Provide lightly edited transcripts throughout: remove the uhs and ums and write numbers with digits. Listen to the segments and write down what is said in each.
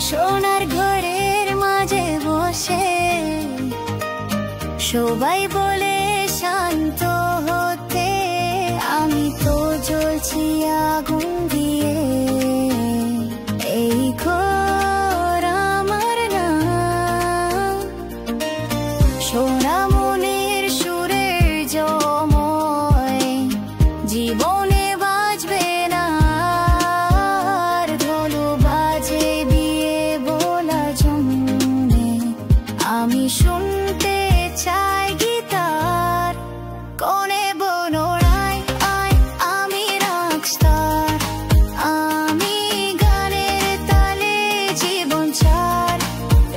সোনার ঘরের মাঝে বসে সবাই বলে শান্ত হতে, আমি তো জ্বলছি আগুন দিয়ে। এই ঘর আমার না, সোনা মনের সুরের জময় জীবনে বাজবে না আর। ঢোল বাজে বিয়ে বলা জন্যে, আমি শুনতে চাই গীতার। কোনে বনোড়াই আয় আমি রকস্টার, আমি গানের তালে জীবন চার।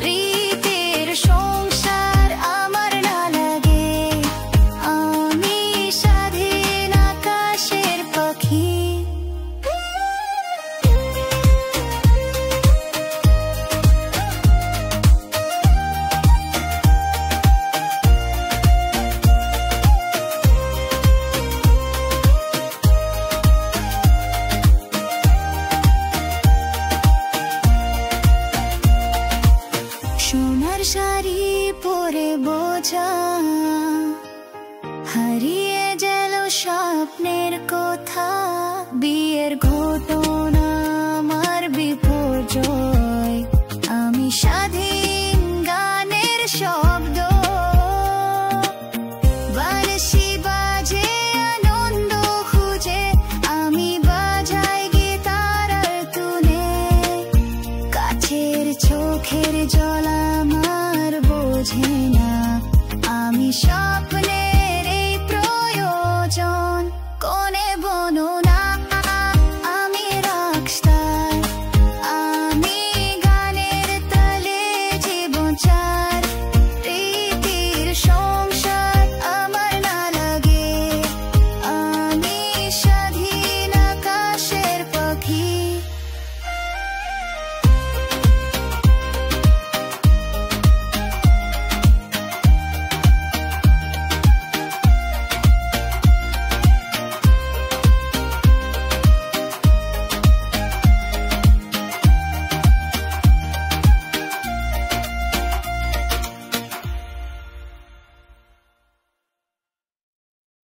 রীতির সংসার আমার না লাগে, আমি স্বাধীন আকাশের পাখি। সোনার শাড়ি পরে বোঝা হারিয়ে গেল স্বপ্নের কথা। বিয়ের ঘটনা আমার বিপর্যয়, আমি স্বাধীন গানের শব্দ। বাঁশি বাজে আনন্দ খুঁজে, আমি বাজাই গিটার তুলে। কাছের চোখের জল আমার বোঝে